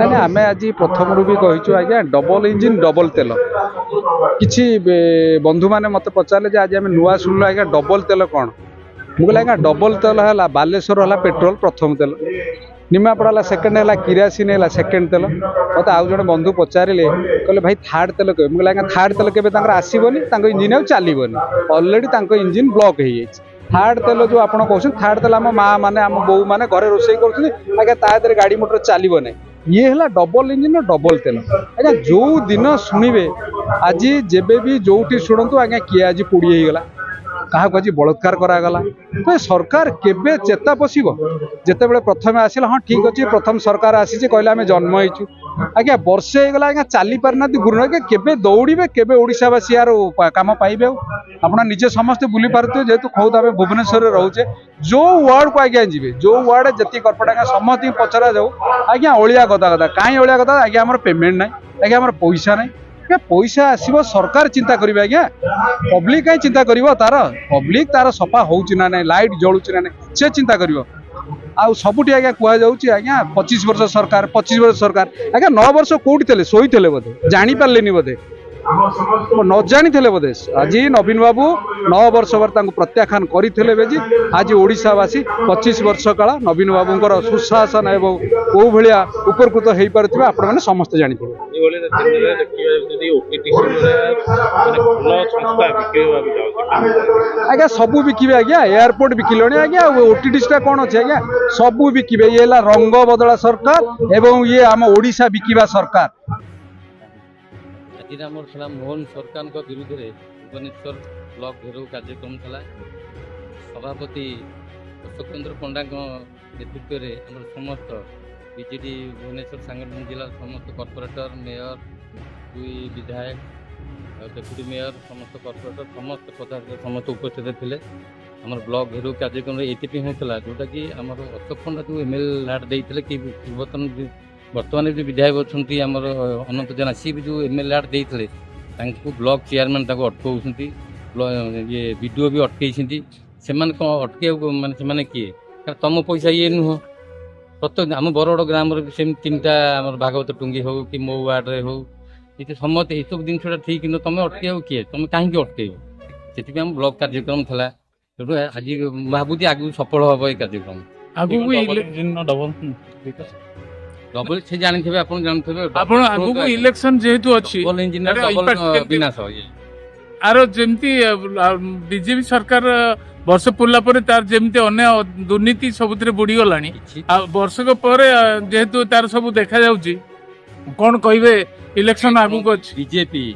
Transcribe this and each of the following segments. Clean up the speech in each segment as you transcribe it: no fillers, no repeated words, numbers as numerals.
ना आम आज प्रथम भी कहीचु आज्ञा डबल इंजिन डबल तेल किसी बंधु मैंने मत पचारे आज आम नुआ शुणु आज्ञा डबल तेल कौन मुझे आज्ञा डबल तेल है बालेश्वर है पेट्रोल प्रथम तेल निमापड़ा है सेकेंड है किरासिन है सेकेंड तेल मत आउ जड़े बंधु पचारे कहले भाई थार्ड तेल कहे मुझे आज्ञा थार्ड तेल के आसबनी इंजिन आ चलनी अलरेडी इंजिन ब्लॉक हो थार्ड तेल जो आप कहते थार्ड तेल आम माँ मैंने आम बो मैंने घरे रोसे कर गाड़ी मोटर चलो ना ये है डबल इंजिन डबल तेल आज्ञा जो दिन शुणे आज जेबे भी जो शुणु आज्ञा किए आज पोड़ी होगला क्या आज बलात्कार करागला तो सरकार केबे चेता पशिब जिते बड़े प्रथम आसला हाँ ठीक अच्छे प्रथम सरकार आसी कहले आम जन्म होइचु आज्ञा वर्षे होगला आज्ञा चली पारना गुरु केबे दौड़े केबे ओडिशावासी यार काम पाइबे आपना निजे समस्ते बुली पारे जेहेतु खुद आम भुवनेश्वर रोचे जो वार्ड को आज्ञा जी जो वार्ड जी कर्पट आज्ञा समस्त पचरा जाऊ आज्ञा अलिया गदा गदा कहीं अलिया गदा आज्ञा आम पेमेंट ना आज्ञा आम पैसा ना पैसा आसो सरकार चिंता करेंगे आज्ञा पब्लिक कहीं चिंता कर तार पब्लिक तार सफा हो ना लाइट जलुची ना से चिंता कर सबुठी आज्ञा कहुच्छे आज्ञा 25 वर्ष सरकार 25 वर्ष सरकार आज्ञा 9 वर्ष कौटी थे शोई बोधे जापारे बोधे न जानी बोधे आज नवीन बाबू 9 वर्ष प्रत्याख्यान करते बेजी आज ओडिशावासी 25 वर्ष काल नवीन बाबूर सुशासन एवं कौ भाया उपकृत हो पारे आपण मैंने समस्त जानी आज्ञा सबू बिकिबे आज्ञा एयरपोर्ट बिकिले आज्ञा ओटीटीसी कौन अच्छे आज्ञा सबू बिकिबे ये रंग बदला सरकार एवं ये आम ओडिशा बिकिबा सरकार आज मोहन सरकार विरुद्ध में भुवनेश्वर ब्लॉक घेराव कार्यक्रम था सभापति अशोक चंद्र पंडा नेतृत्व में समस्त बीजेडी भुवनेश्वर सांगठनिक जिला समस्त कॉर्पोरेटर मेयर दुई विधायक डेप्यूटी मेयर समस्त कॉर्पोरेटर समस्त पदाधिकारी समस्त उपस्थित थे आम ब्लॉक घेराव कार्यक्रम ये होता जोटा कि आम अशोक पंडा जो एमएलए हाट देते कि पूर्वतन बर्तमान जो विधायक अच्छा आमर अनंत जेना सी भी जो एमएलए हाट देते ब्लॉक चेयरमैन अटकाऊँच ये वीडियो भी अटकई से अटके मानने किए तुम पैसा ये नुह प्रत्येक आम बरगड़ ग्राम सेम 3टा भागवत टुंगी हो कि मो वार्ड्रे हो ये समस्त ये सब जिनसा ठीक न तुम अटके किए तुम कहीं अटके से ब्लॉक कार्यक्रम था आज भावुँ आगे सफल हम ये कार्यक्रम डबल से जानते आप जानते इलेक्शन जेहेतु अच्छी विनाश आर जमती बीजेपी सरकार वर्ष पुरला तार जमती अन्य दुर्नीति सबुत बुड़ी गला वर्षक पर जेहेतु तार सब देखा जाउची कौन कहे इलेक्शन आगू अच्छी बीजेपी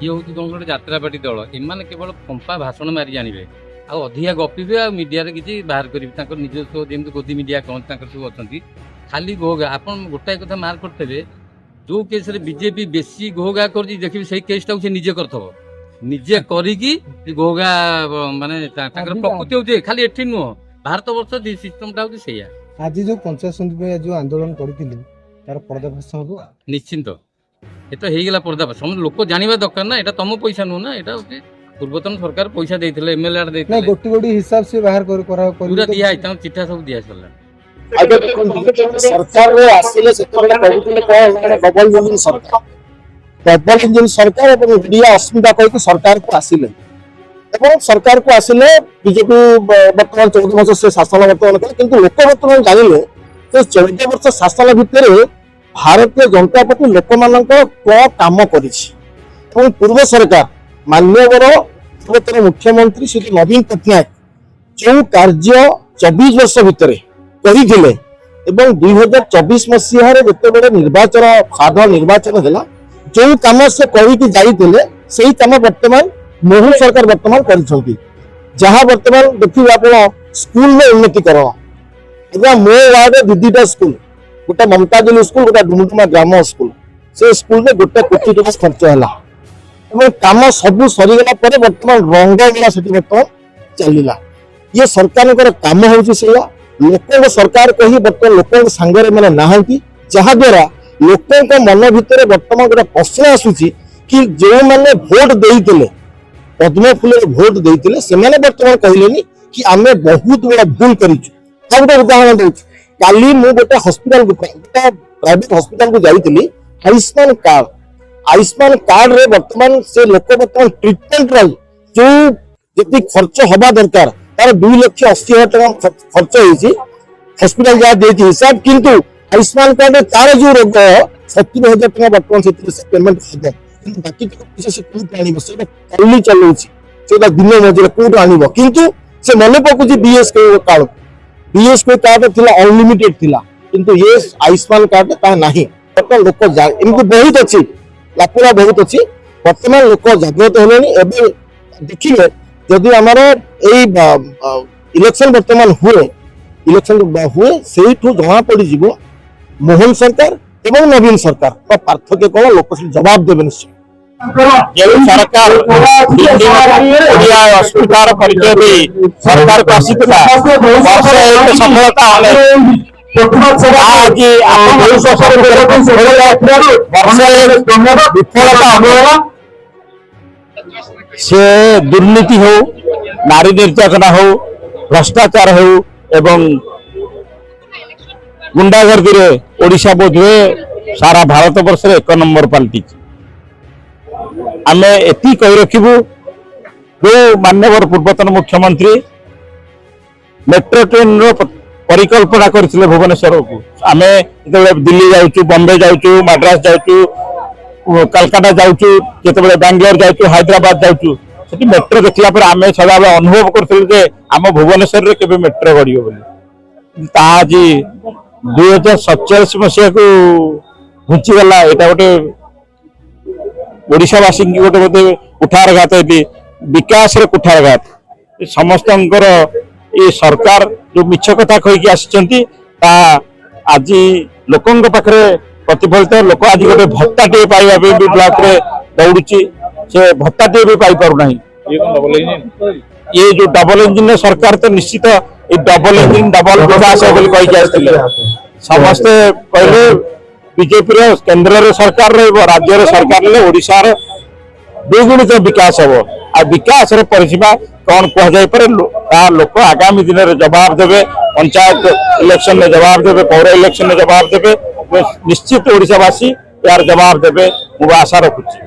ये हूँ कौन गोटे यात्रा पार्टी दल एम केवल पंपा भाषण मारी जानवे अधिका गपे आ मीडिया किसी बाहर करेंगे निजस्व जमी गोदी मीडिया कौन सब अच्छा खाली घोघा आप गोटाए कथा मार्क करते जो केस बीजेपी बेसी घोघा कर देखिए से केसटा से निजे करथब निजे करिकी घोघा माने प्रकृति होचे खाली एठी नुह भारत वर्ष सिस्टमटा होचे सेया आज जो पंचायत समिति जो आंदोलन करथिले तार पर्दाफाश हो निश्चिंत ये तो हेगला पर्दाफाश सम लोक जानिबा दरकार ना एटा तम पैसा नु ना एटा होचे पूर्वतन सरकार पैसा देथिले एमएलए आर देथिले ना गोटी गोटी हिसाब से बाहर करा पूरा दिया है चिठा सब दिया सरला सरकार आसिले से डबल इंजिन सरकार मीडिया अस्मिता कह सरकार को आसिले सरकार को आसिले बीजेपी बर्तमान 14 वर्ष से शासन बर्तमान किंतु लोक बर्तमान जानिले 14 वर्ष शासन भितर भारतीय जनता पार्टी लोक मान कौन काम कर पूर्व सरकार माननीय पूर्वतन मुख्यमंत्री श्री नवीन पट्टनायक जो कार्य 24 वर्ष भितर कही 2024 मसीह जिते निर्वाचन साधारण निर्वाचन है जो कम से कहीकि जाइए से कम बर्तमान मोहन सरकार बर्तमान करा बर्तमान देखिए आप स्कूल में उन्नतीकरण मो वार्ड दीदीटा स्कूल गोटे ममताजुल स्कूल गोटे डुमडुमा ग्राम स्कूल से स्कूल में 1 कोटी टका खर्च है कम सब सरीगला बर्तमान रंगला से बर्तमान चलला ये सरकार कम हो लोक सरकार कही बर्तमान लोक सांगे मैंने नहांती जहाद्वारा लोक मन भितर बर्तमान गोटे प्रश्न आसूची कि जो मैंने भोट देते पद्म फूल भोट देते से बर्तमान कहले कि आम बहुत बड़ा भूल करूँ उदाहरण दूँ काली मु गोटे हस्पिटाल गोटे प्राइवेट हॉस्पिटल को जाइली आयुष्मान कार्ड रे वर्तमान से लोक वर्तमान ट्रिटमेंट रे जो जितनी खर्च हवा दरकार तार 2,80,000 खर्च होती हॉस्पिटल जहाँ देती हिसाब किंतु आयुष्मान कार्ड रे तार जो रोग 70,000 वर्तमान से पेमेंट बाकी से कौट आन से चलाऊँ दिन मझे कौट आन किंतु से मन पकाउची बीएसके कार्ड थिला अनलिमिटेड थिला किंतु ये आयुष्मान कार्ड ता नहीं बर्तमान लोक एमती बहुत अच्छी लाकुड़ा बहुत अच्छी बर्तमान लोक जागृत होले देखिए जदि आमर इलेक्शन बर्तमान हुए से जना पड़ मोहन सरकार एवं नवीन सरकार पार्थक्य कौन लोक जवाब देवे निश्चय सरकार अस्वीकार सरकार को आसीता सफलता विफलता से दुर्नीति हो नारी निर्यातना हो भ्रष्टाचार हो एवं गुंडागर्दी रे ओडिशा बोधवे सारा भारत वर्ष 1 नंबर पलटि आम एति कही रखू जो माननीय पूर्वतन मुख्यमंत्री मेट्रो ट्रेन परिकल्पना करथिले भुवनेश्वर को आम दिल्ली जाऊँ बॉम्बे जाऊँ मद्रास जाऊँ कलकाता जाऊँ जिते बेंगलोर जाऊँ हैदराबाद जाऊँ से मेट्रो देखला आम सदा अनुभव करथिले आम भुवनेश्वर रे केबे मेट्रो गड़ियो बोली आज 2047 मसीहा को घुंचीगला यहाँ गोटे ओडिशावासी गोटे बोधे कुठारघात विकास कुठारघात समस्त ये सरकार जो मिछ कथा कहीकि आसी आज लोकों पाखे प्रतिफलित लोक आज गोटे भत्ताटे पाइबा भी ब्लॉक रे दौड़ी से भत्ताटे भी पाई पारु नहीं ये जो डबल इंजिन सरकार तो निश्चित ये डबल इंजिन डबल विकास समस्ते कहले बीजेपी केन्द्र सरकार राज्य सरकार ओडिशा द्विगुणित विकास हम आ विकास परिसीमा कौन कहुपर लोक आगामी दिन में जवाब देवे पंचायत इलेक्शन में जवाब देवे पौर इलेक्शन में जवाब देवे निश्चित ओडिशावासी यार जवाब देवे मुझे आशा रखुच्छी।